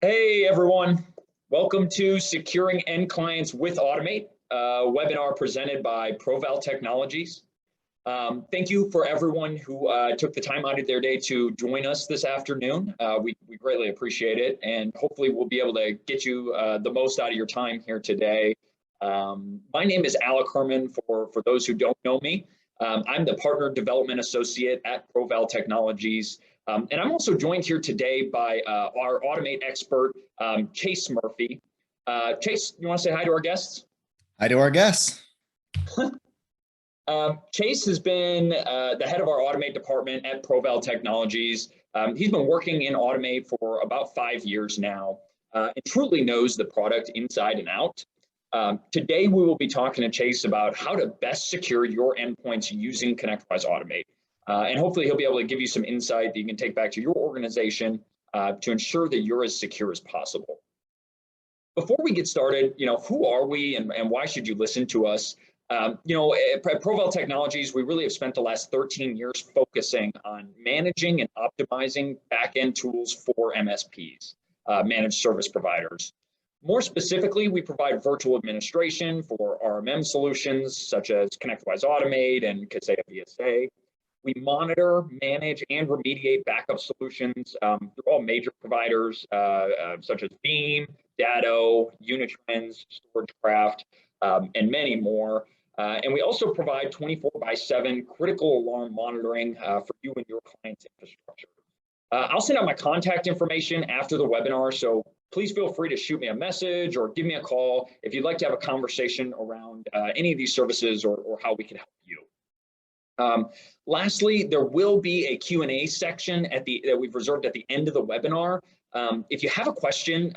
Hey everyone, welcome to Securing End Clients with Automate, a webinar presented by Proval Technologies. Thank you for everyone who took the time out of their day to join us this afternoon. We greatly appreciate it, and hopefully we'll be able to get you the most out of your time here today. My name is Alec for those who don't know me. I'm the Partner Development Associate at Proval Technologies. And I'm also joined here today by our Automate expert, Chase Murphy. Chase, you want to say hi to our guests? Hi to our guests. Chase has been the head of our Automate department at Proval Technologies. He's been working in Automate for about 5 years now and truly knows the product inside and out. Today, we will be talking to Chase about how to best secure your endpoints using ConnectWise Automate. And hopefully he'll be able to give you some insight that you can take back to your organization to ensure that you're as secure as possible. Before we get started, who are we and why should you listen to us? At Proval Technologies, we really have spent the last 13 years focusing on managing and optimizing back-end tools for MSPs, managed service providers. More specifically, we provide virtual administration for RMM solutions such as ConnectWise Automate and Kaseya VSA. We monitor, manage, and remediate backup solutions through all major providers such as Veeam, Datto, Unitrends, StorageCraft, and many more. And we also provide 24/7 critical alarm monitoring for you and your client's infrastructure. I'll send out my contact information after the webinar, so please feel free to shoot me a message or give me a call if you'd like to have a conversation around any of these services or how we can help you. Lastly, there will be a Q&A section that we've reserved at the end of the webinar. If you have a question,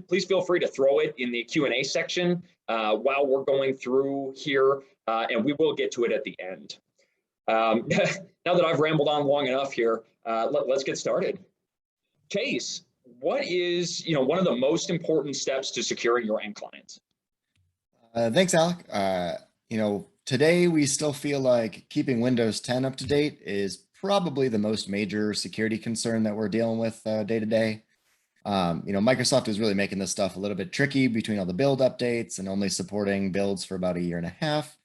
please feel free to throw it in the Q&A section while we're going through here, and we will get to it at the end. Now that I've rambled on long enough here, let's get started. Chase, what is one of the most important steps to securing your end clients? Thanks, Alec. Today we still feel like keeping Windows 10 up to date is probably the most major security concern that we're dealing with day to day. Microsoft is really making this stuff a little bit tricky between all the build updates and only supporting builds for about 1.5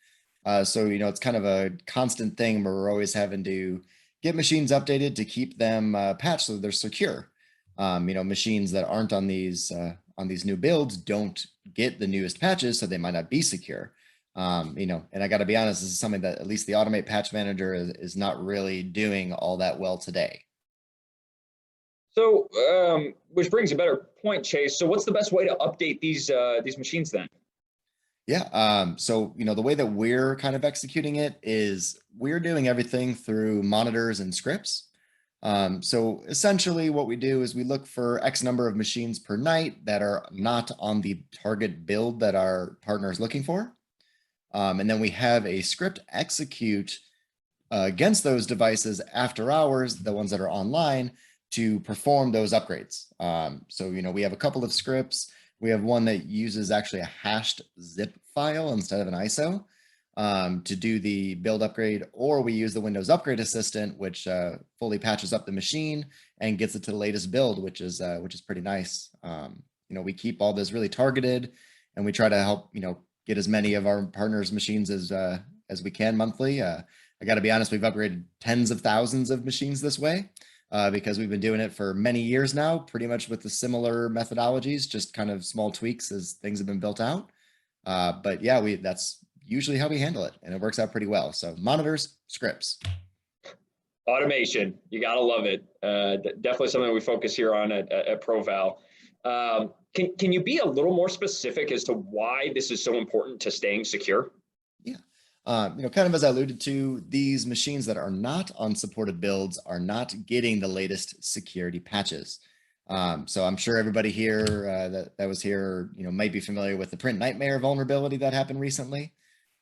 years. So it's kind of a constant thing where we're always having to get machines updated to keep them patched so they're secure. Machines that aren't on these new builds don't get the newest patches, so they might not be secure. And I got to be honest, this is something that at least the Automate Patch Manager is not really doing all that well today. So, which brings a better point, Chase. So, what's the best way to update these machines then? Yeah. So, the way that we're kind of executing it is we're doing everything through monitors and scripts. So essentially what we do is we look for X number of machines per night that are not on the target build that our partner is looking for. And then we have a script execute against those devices after hours, the ones that are online, to perform those upgrades. So, we have a couple of scripts. We have one that uses actually a hashed zip file instead of an ISO to do the build upgrade, or we use the Windows Upgrade Assistant, which fully patches up the machine and gets it to the latest build, which is pretty nice. We keep all this really targeted, and we try to help get as many of our partners' machines as we can monthly. I got to be honest, we've upgraded tens of thousands of machines this way because we've been doing it for many years now, pretty much with the similar methodologies, just kind of small tweaks as things have been built out. But yeah, that's usually how we handle it, and it works out pretty well. So monitors, scripts. Automation, you gotta love it. Definitely something we focus here on at Proval. Can you be a little more specific as to why this is so important to staying secure? Yeah, kind of as I alluded to, these machines that are not on supported builds are not getting the latest security patches. So I'm sure everybody here that was here, might be familiar with the Print Nightmare vulnerability that happened recently.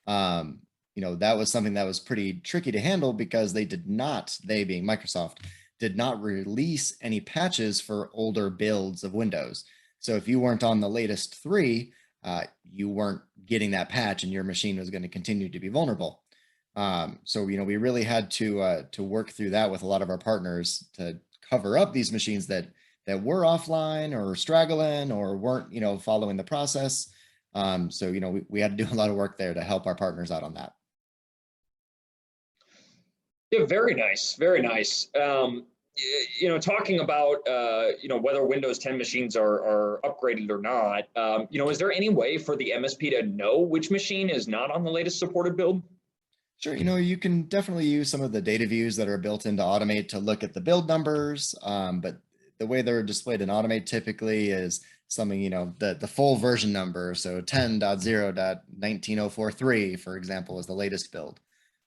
That was something that was pretty tricky to handle because they being Microsoft, did not release any patches for older builds of Windows. So if you weren't on the latest 3, you weren't getting that patch and your machine was going to continue to be vulnerable. So, we really had to work through that with a lot of our partners to cover up these machines that that were offline or straggling or weren't, following the process. So, we had to do a lot of work there to help our partners out on that. Yeah, very nice, very nice. Talking about whether Windows 10 machines are upgraded or not, is there any way for the MSP to know which machine is not on the latest supported build? Sure, you can definitely use some of the data views that are built into Automate to look at the build numbers, but the way they're displayed in Automate typically is something, the full version number. So 10.0.19043, for example, is the latest build.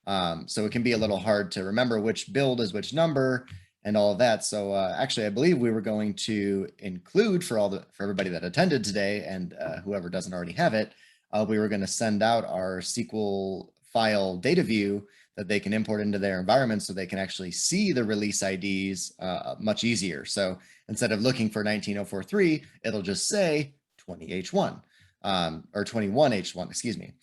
So it can be a little hard to remember which build is which number and all of that. So actually, I believe we were going to include for everybody that attended today and whoever doesn't already have it, we were going to send out our SQL file data view that they can import into their environment so they can actually see the release IDs much easier. So instead of looking for 19043, it'll just say 20H1 or 21H1, excuse me.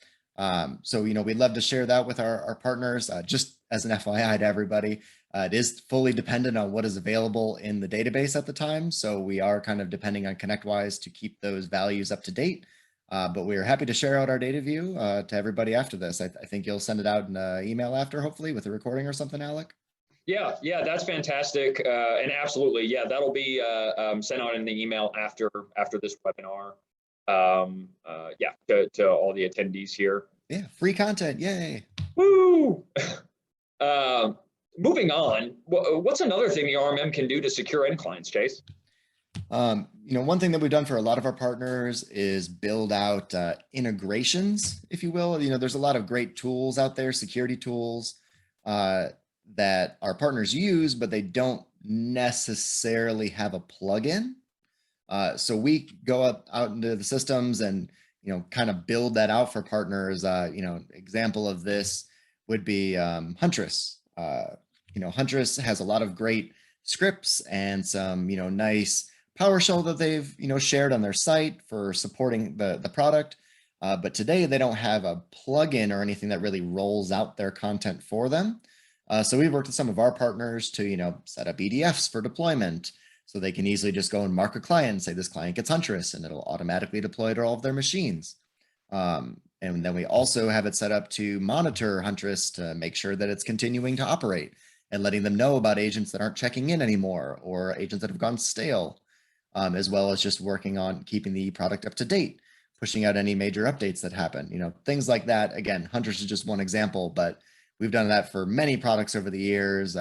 So, we'd love to share that with our partners. Just as an FYI to everybody, it is fully dependent on what is available in the database at the time. So we are kind of depending on ConnectWise to keep those values up to date. But we are happy to share out our data view to everybody after this. I think you'll send it out in an email after, hopefully, with a recording or something, Alec. Yeah, that's fantastic, and absolutely, yeah, that'll be sent out in the email after this webinar. Yeah, to all the attendees here. Yeah, free content, yay! Woo! Moving on, what's another thing the RMM can do to secure end clients, Chase? One thing that we've done for a lot of our partners is build out integrations, if you will. There's a lot of great tools out there, security tools that our partners use, but they don't necessarily have a plugin. So we go out into the systems and, kind of build that out for partners. Example of this would be Huntress. Huntress has a lot of great scripts and some, nice PowerShell that they've, shared on their site for supporting the product. But today they don't have a plugin or anything that really rolls out their content for them. So we've worked with some of our partners to, set up EDFs for deployment. So they can easily just go and mark a client and say this client gets Huntress and it'll automatically deploy to all of their machines. And then we also have it set up to monitor Huntress to make sure that it's continuing to operate and letting them know about agents that aren't checking in anymore or agents that have gone stale, as well as just working on keeping the product up to date, pushing out any major updates that happen, things like that. Again, Huntress is just one example, but we've done that for many products over the years,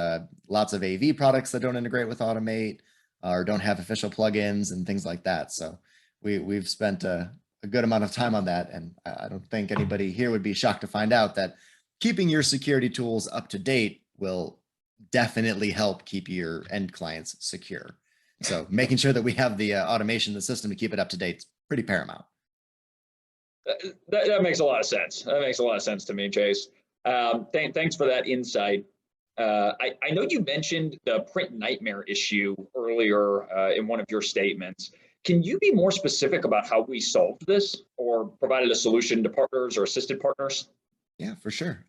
lots of AV products that don't integrate with Automate, or don't have official plugins and things like that. So we've spent a good amount of time on that. And I don't think anybody here would be shocked to find out that keeping your security tools up to date will definitely help keep your end clients secure. So making sure that we have the automation in the system to keep it up to date is pretty paramount. That makes a lot of sense. That makes a lot of sense to me, Chase. Thanks for that insight. I know you mentioned the print nightmare issue earlier in one of your statements. Can you be more specific about how we solved this or provided a solution to partners or assisted partners? Yeah, for sure.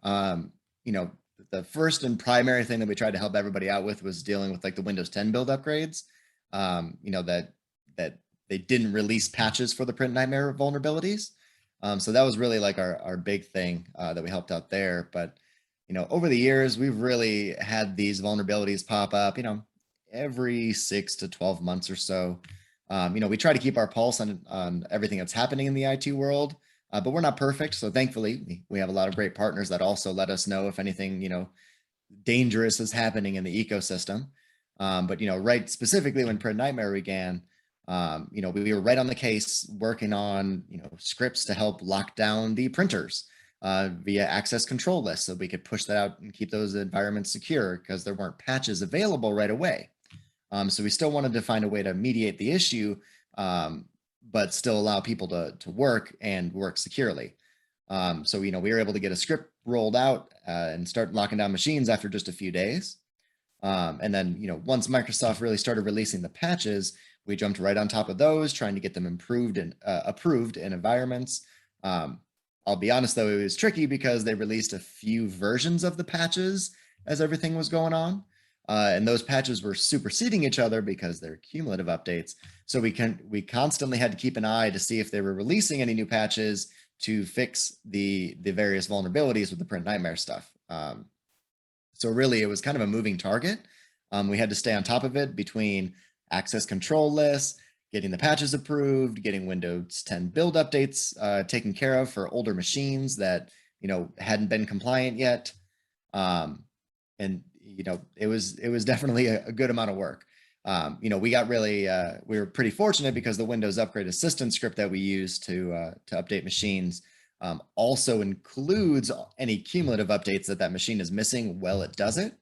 The first and primary thing that we tried to help everybody out with was dealing with like the Windows 10 build upgrades. That they didn't release patches for the print nightmare vulnerabilities. So that was really like our big thing that we helped out there. But over the years, we've really had these vulnerabilities pop up, every 6 to 12 months or so. We try to keep our pulse on everything that's happening in the IT world, but we're not perfect. So thankfully, we have a lot of great partners that also let us know if anything, dangerous is happening in the ecosystem. But, right specifically when Print Nightmare began, we were right on the case working on, scripts to help lock down the printers via access control lists so we could push that out and keep those environments secure because there weren't patches available right away. So we still wanted to find a way to mediate the issue, but still allow people to work and work securely. So, we were able to get a script rolled out and start locking down machines after just a few days. And then, once Microsoft really started releasing the patches, we jumped right on top of those, trying to get them improved and approved in environments. I'll be honest, though, it was tricky because they released a few versions of the patches as everything was going on. and those patches were superseding each other because they're cumulative updates. So we constantly had to keep an eye to see if they were releasing any new patches to fix the various vulnerabilities with the print nightmare stuff. So really, it was kind of a moving target. We had to stay on top of it between access control lists, getting the patches approved, getting Windows 10 build updates taken care of for older machines that hadn't been compliant yet, and it was definitely a good amount of work. We got really we were pretty fortunate because the Windows Upgrade Assistant script that we use to update machines also includes any cumulative updates that machine is missing while it does it.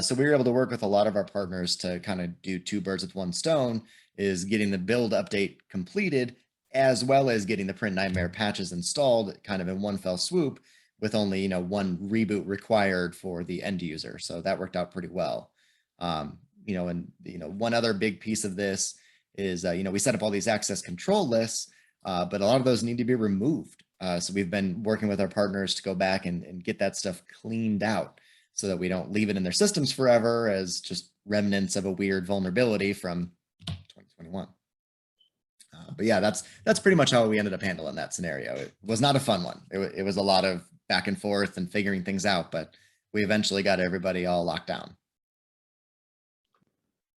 So we were able to work with a lot of our partners to kind of do two birds with one stone, is getting the build update completed as well as getting the print nightmare patches installed kind of in one fell swoop with only one reboot required for the end user. So that worked out pretty well. One other big piece of this is we set up all these access control lists, but a lot of those need to be removed. So we've been working with our partners to go back and get that stuff cleaned out so that we don't leave it in their systems forever as just remnants of a weird vulnerability from 2021. But yeah, that's pretty much how we ended up handling that scenario. It was not a fun one. It was a lot of back and forth and figuring things out, but we eventually got everybody all locked down.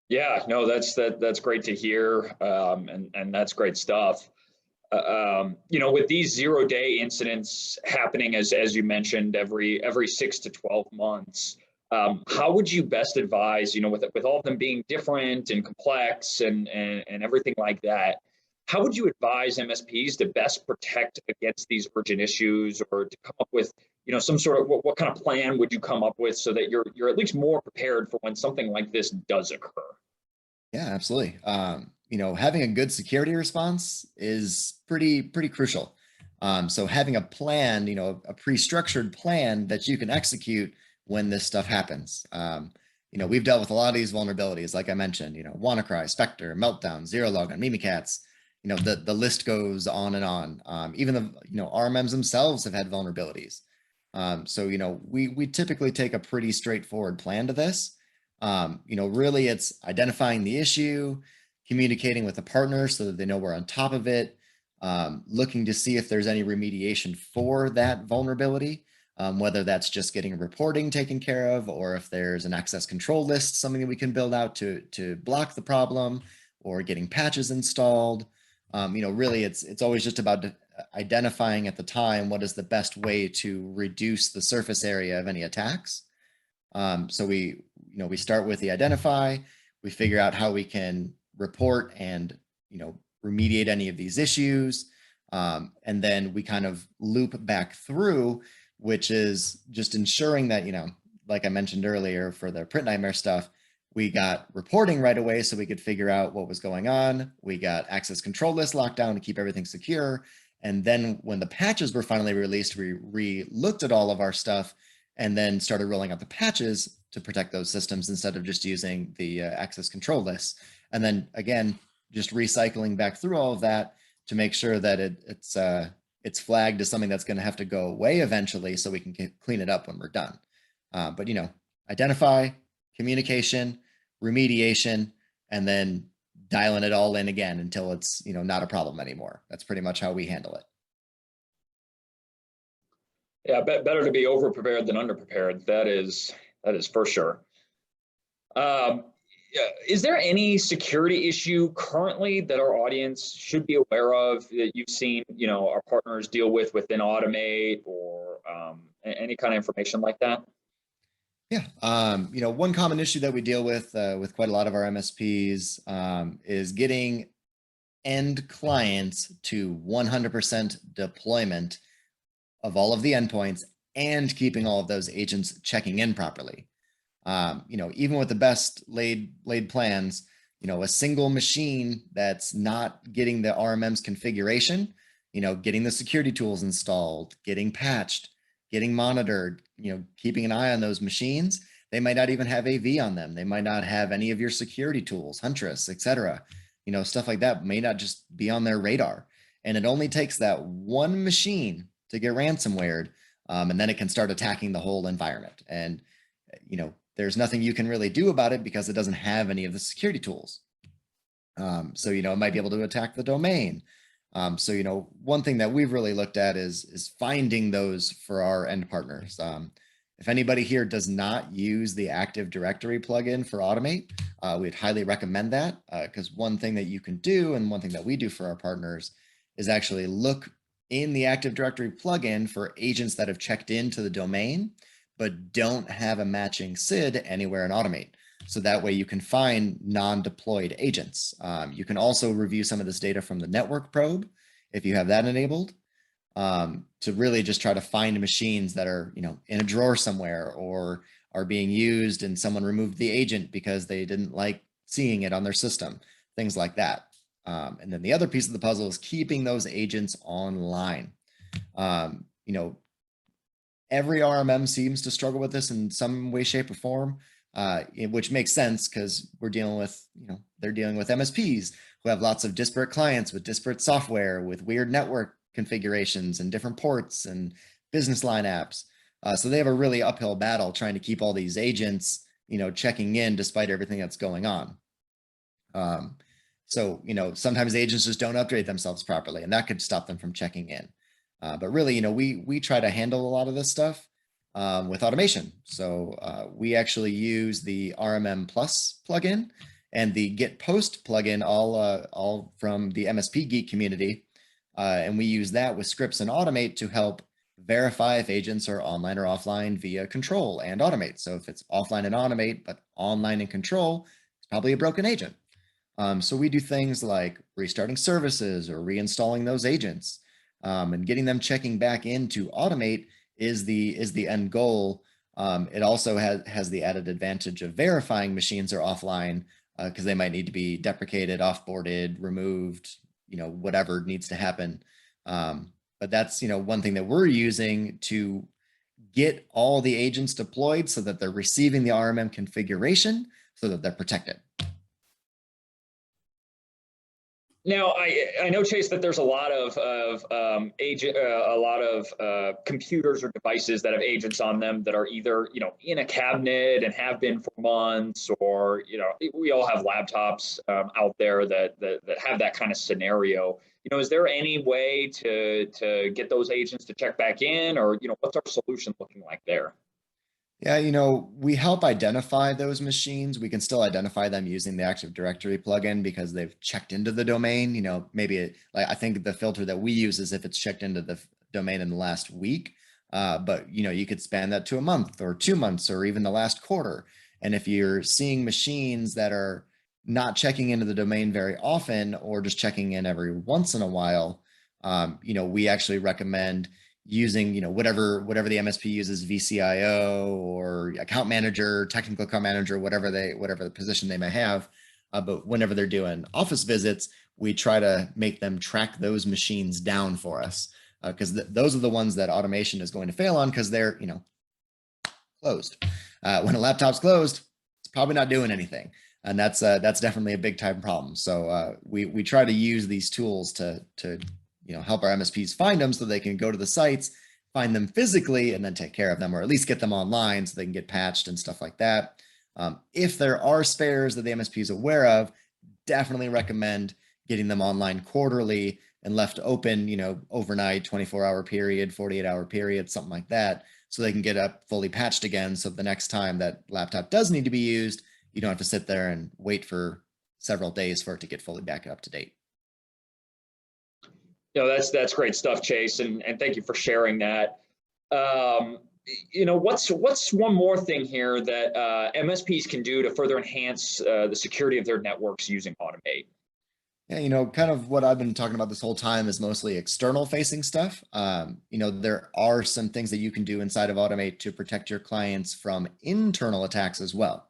Yeah, no, that's great to hear, and that's great stuff. With these 0-day incidents happening, as you mentioned, every 6 to 12 months, how would you best advise, with all of them being different and complex and everything like that, how would you advise MSPs to best protect against these urgent issues, or to come up with, some sort of, what kind of plan would you come up with so that you're at least more prepared for when something like this does occur? Yeah, absolutely. Having a good security response is pretty crucial. So having a plan, a pre-structured plan that you can execute when this stuff happens. We've dealt with a lot of these vulnerabilities, like I mentioned, WannaCry, Spectre, Meltdown, ZeroLogon, Mimikatz. The list goes on and on. Even the RMMs themselves have had vulnerabilities. So we typically take a pretty straightforward plan to this. Really it's identifying the issue, communicating with the partner so that they know we're on top of it, looking to see if there's any remediation for that vulnerability, whether that's just getting reporting taken care of, or if there's an access control list, something that we can build out to block the problem, or getting patches installed. Really it's always just about identifying at the time what is the best way to reduce the surface area of any attacks. So we start with the identify, we figure out how we can report and, remediate any of these issues. And then we kind of loop back through, which is just ensuring that, like I mentioned earlier for the print nightmare stuff, we got reporting right away so we could figure out what was going on. We got access control list locked down to keep everything secure. And then when the patches were finally released, we re-looked at all of our stuff and then started rolling out the patches to protect those systems instead of just using the access control lists. And then again, just recycling back through all of that to make sure that it's flagged as something that's going to have to go away eventually so we can clean it up when we're done. But identify, communication, remediation, and then dialing it all in again until it's not a problem anymore. That's pretty much how we handle it. Yeah, better to be over-prepared than under-prepared. That is for sure. Is there any security issue currently that our audience should be aware of that you've seen, our partners deal with within Automate, or any kind of information like that? Yeah, one common issue that we deal with quite a lot of our MSPs is getting end clients to 100% deployment of all of the endpoints and keeping all of those agents checking in properly. Even with the best laid plans, a single machine that's not getting the RMM's configuration, getting the security tools installed, getting patched, getting monitored, keeping an eye on those machines. They might not even have AV on them. They might not have any of your security tools, Huntress, etc. Stuff like that may not just be on their radar. And it only takes that one machine to get ransomwared, and then it can start attacking the whole environment. And there's nothing you can really do about it because it doesn't have any of the security tools. So, it might be able to attack the domain. So, one thing that we've really looked at is finding those for our end partners. If anybody here does not use the Active Directory plugin for Automate, we'd highly recommend that, because one thing that you can do, and one thing that we do for our partners, is actually look in the Active Directory plugin for agents that have checked into the domain, but don't have a matching SID anywhere in Automate. So that way you can find non-deployed agents. You can also review some of this data from the network probe if you have that enabled, to really just try to find machines that are, in a drawer somewhere, or are being used and someone removed the agent because they didn't like seeing it on their system, things like that. And then the other piece of the puzzle is keeping those agents online. Every RMM seems to struggle with this in some way, shape, or form. Which makes sense, because we're dealing with, they're dealing with MSPs who have lots of disparate clients with disparate software, with weird network configurations and different ports and business line apps. So they have a really uphill battle trying to keep all these agents, checking in despite everything that's going on. So, sometimes agents just don't upgrade themselves properly, and that could stop them from checking in. But really, we try to handle a lot of this stuff with automation. So we actually use the RMM Plus plugin and the Get Post plugin, all from the MSP Geek community. And we use that with scripts and Automate to help verify if agents are online or offline via Control and Automate. So if it's offline and Automate, but online and Control, it's probably a broken agent. So we do things like restarting services or reinstalling those agents, and getting them checking back into Automate is the end goal. It also has the added advantage of verifying machines are offline, because they might need to be deprecated, offboarded, removed, whatever needs to happen. But that's, one thing that we're using to get all the agents deployed so that they're receiving the RMM configuration so that they're protected. Now, I know, Chase, that there's a lot of computers or devices that have agents on them that are either, in a cabinet and have been for months, or, we all have laptops out there that have that kind of scenario. Is there any way to get those agents to check back in, or, what's our solution looking like there? Yeah, we help identify those machines. We can still identify them using the Active Directory plugin because they've checked into the domain. Maybe I think the filter that we use is if it's checked into the domain in the last week. But you could span that to a month or 2 months or even the last quarter. And if you're seeing machines that are not checking into the domain very often, or just checking in every once in a while, we actually recommend using, whatever the MSP uses, VCIO or account manager, technical account manager, whatever the position they may have. But whenever they're doing office visits, we try to make them track those machines down for us, because those are the ones that automation is going to fail on, because they're, closed. When a laptop's closed, it's probably not doing anything. And that's definitely a big time problem. So we try to use these tools to help our MSPs find them so they can go to the sites, find them physically, and then take care of them, or at least get them online so they can get patched and stuff like that. If there are spares that the MSP is aware of, definitely recommend getting them online quarterly and left open, overnight, 24-hour period, 48-hour period, something like that, so they can get up fully patched again. So the next time that laptop does need to be used, you don't have to sit there and wait for several days for it to get fully back up to date. That's great stuff, Chase, and thank you for sharing that. What's one more thing here that MSPs can do to further enhance the security of their networks using Automate? Yeah, kind of what I've been talking about this whole time is mostly external facing stuff. There are some things that you can do inside of Automate to protect your clients from internal attacks as well.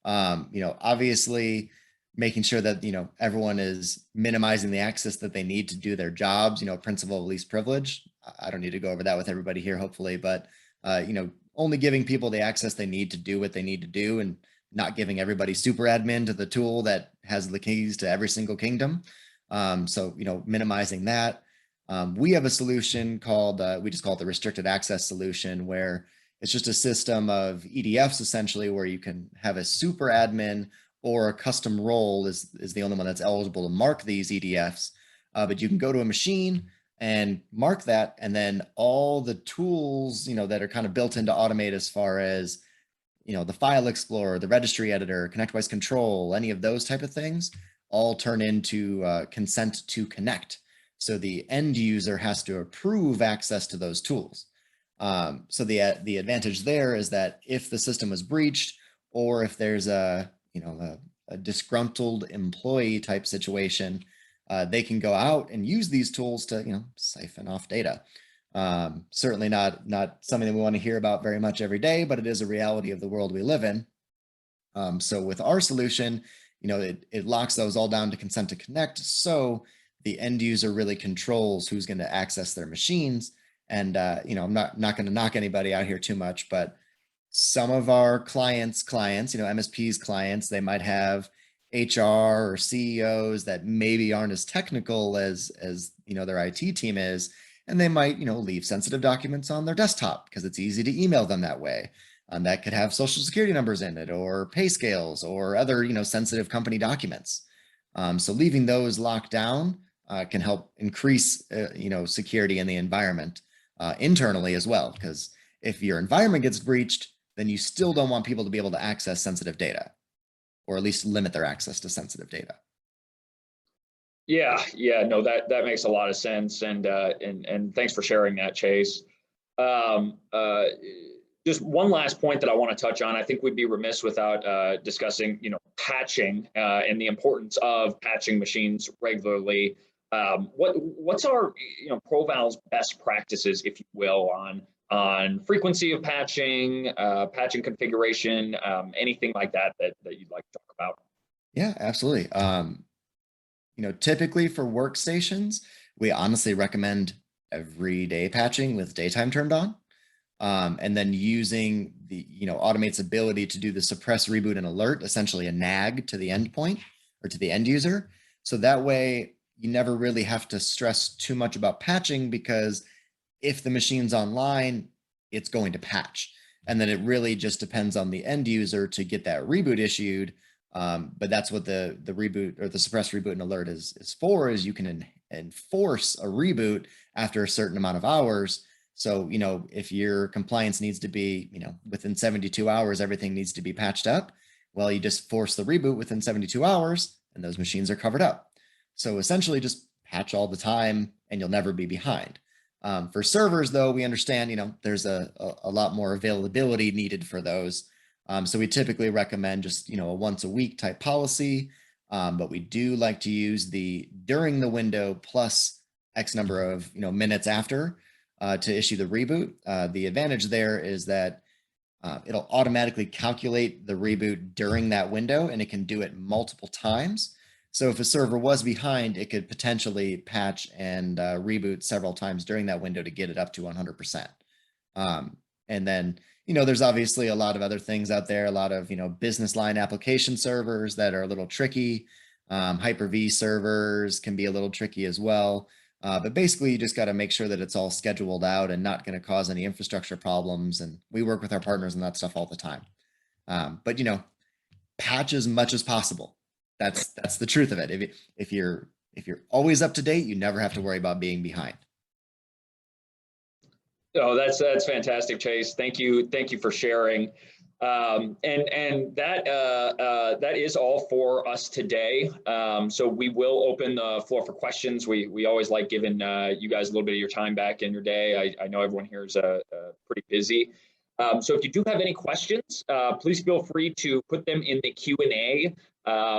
Obviously, making sure that, everyone is minimizing the access that they need to do their jobs, principle of least privilege. I don't need to go over that with everybody here, hopefully, but, only giving people the access they need to do what they need to do, and not giving everybody super admin to the tool that has the keys to every single kingdom. So, minimizing that. We have a solution called, we just call it the restricted access solution, where It's just a system of EDFs essentially where you can have a super admin or a custom role is the only one that's eligible to mark these EDFs. But you can go to a machine and mark that, and then all the tools, that are kind of built into Automate as far as, the file explorer, the registry editor, ConnectWise control, any of those type of things, all turn into consent to connect. So the end user has to approve access to those tools. So the advantage there is that if the system was breached, or if there's a disgruntled employee type situation, they can go out and use these tools to siphon off data. Certainly not something that we want to hear about very much every day, but it is a reality of the world we live in. So with our solution, it locks those all down to consent to connect. So the end user really controls who's going to access their machines. And, I'm not going to knock anybody out here too much, but some of our clients, MSPs clients, they might have HR or CEOs that maybe aren't as technical as their IT team is. And they might, leave sensitive documents on their desktop because it's easy to email them that way. That could have social security numbers in it, or pay scales, or other, sensitive company documents. So leaving those locked down can help increase, security in the environment internally as well. Because if your environment gets breached, then you still don't want people to be able to access sensitive data, or at least limit their access to sensitive data. Yeah, no, that makes a lot of sense, and thanks for sharing that, Chase. Just one last point that I want to touch on. I think we'd be remiss without discussing, patching and the importance of patching machines regularly. What's our, ProVal's best practices, if you will, on frequency of patching, patching configuration, anything like that you'd like to talk about? Yeah, absolutely. Typically for workstations, we honestly recommend everyday patching with daytime turned on. And then using the, Automate's ability to do the suppress, reboot, and alert, essentially a nag to the endpoint or to the end user. So that way you never really have to stress too much about patching, because if the machine's online, it's going to patch. And then it really just depends on the end user to get that reboot issued. But that's what the reboot, or the suppress, reboot, and alert is for, is you can enforce a reboot after a certain amount of hours. So, if your compliance needs to be, within 72 hours, everything needs to be patched up. Well, you just force the reboot within 72 hours and those machines are covered up. So essentially just patch all the time and you'll never be behind. For servers though, we understand, there's a lot more availability needed for those. So we typically recommend just, a once a week type policy. But we do like to use the during the window plus X number of, minutes after to issue the reboot. The advantage there is that it'll automatically calculate the reboot during that window, and it can do it multiple times. So if a server was behind, it could potentially patch and reboot several times during that window to get it up to 100%. And then, there's obviously a lot of other things out there, a lot of, business line application servers that are a little tricky. Hyper-V servers can be a little tricky as well. But basically, you just got to make sure that it's all scheduled out and not going to cause any infrastructure problems. And we work with our partners on that stuff all the time. But, patch as much as possible. That's the truth of it. If you're always up to date, you never have to worry about being behind. Oh, that's fantastic, Chase. Thank you for sharing. And that is all for us today. So we will open the floor for questions. We always like giving you guys a little bit of your time back in your day. I know everyone here is pretty busy. So if you do have any questions, please feel free to put them in the Q&A.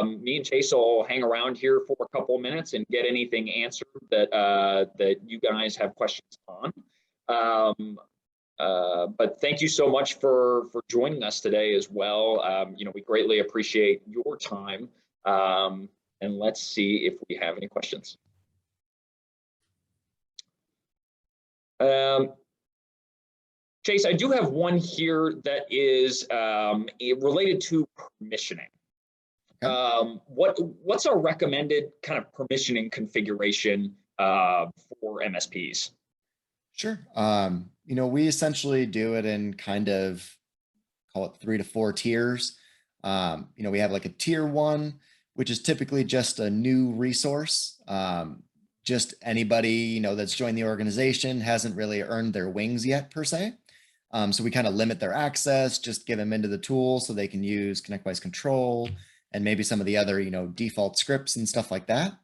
Me and Chase will hang around here for a couple of minutes and get anything answered that you guys have questions on. But thank you so much for joining us today as well. We greatly appreciate your time. And let's see if we have any questions. Chase, I do have one here that is related to permissioning. What's our recommended kind of permissioning configuration for MSPs? Sure. We essentially do it in kind of, call it 3 to 4 tiers. We have like a tier 1, which is typically just a new resource. Just anybody, that's joined the organization hasn't really earned their wings yet per se. So we kind of limit their access, just give them into the tool so they can use ConnectWise Control and maybe some of the other, default scripts and stuff like that.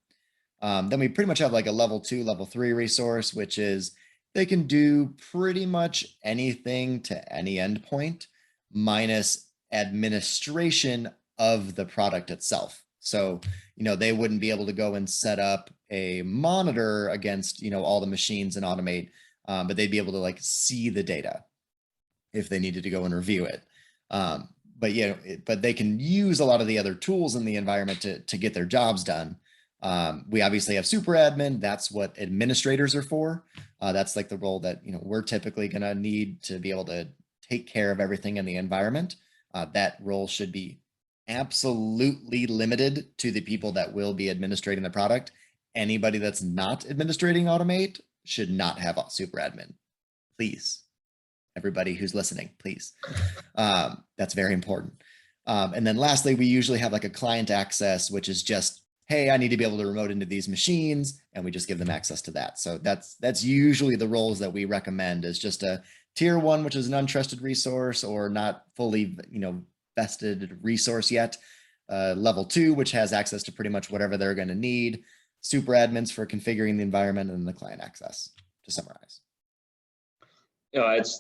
Then we pretty much have like a level 2, level 3 resource, which is they can do pretty much anything to any endpoint minus administration of the product itself. So, they wouldn't be able to go and set up a monitor against, all the machines and automate, but they'd be able to like see the data if they needed to go and review it. But they can use a lot of the other tools in the environment to get their jobs done. We obviously have super admin. That's what administrators are for. That's like the role that, we're typically going to need to be able to take care of everything in the environment. That role should be absolutely limited to the people that will be administrating the product. Anybody that's not administrating Automate should not have a super admin. Please, everybody who's listening, please. That's very important. And then lastly, we usually have like a client access, which is just, hey, I need to be able to remote into these machines, and we just give them access to that. So that's usually the roles that we recommend, is just a tier 1, which is an untrusted resource or not fully, vested resource yet. Level 2, which has access to pretty much whatever they're going to need. Super admins for configuring the environment, and the client access, to summarize.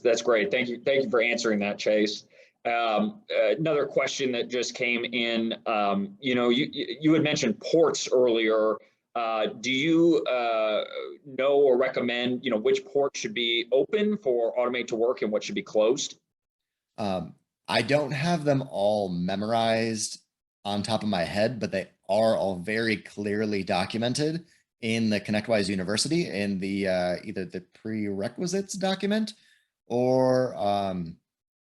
That's great. Thank you for answering that, Chase. Another question that just came in, you had mentioned ports earlier. Do you know or recommend, which ports should be open for Automate to work and what should be closed? I don't have them all memorized on top of my head, but they are all very clearly documented in the ConnectWise University in the either the prerequisites document or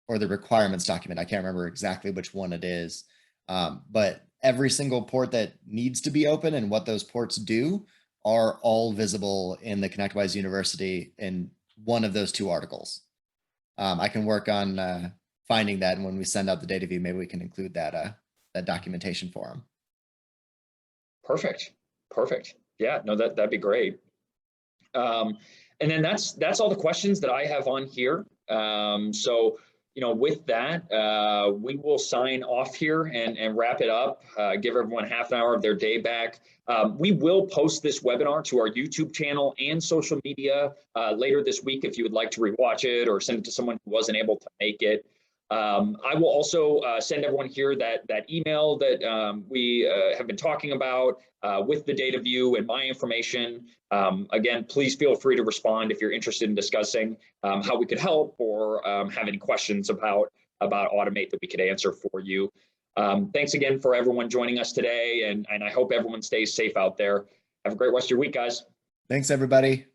the requirements document. I can't remember exactly which one it is, but every single port that needs to be open and what those ports do are all visible in the ConnectWise University in one of those 2 articles. I can work on finding that, and when we send out the data view, maybe we can include that documentation for them. Perfect. Yeah, no, that'd be great. And then that's all the questions that I have on here. So, with that, we will sign off here and wrap it up, give everyone half an hour of their day back. We will post this webinar to our YouTube channel and social media later this week if you would like to rewatch it or send it to someone who wasn't able to make it. I will also send everyone here that email that we have been talking about with the data view and my information. Again, please feel free to respond if you're interested in discussing how we could help or have any questions about Automate that we could answer for you. Thanks again for everyone joining us today, and I hope everyone stays safe out there. Have a great rest of your week, guys. Thanks, everybody.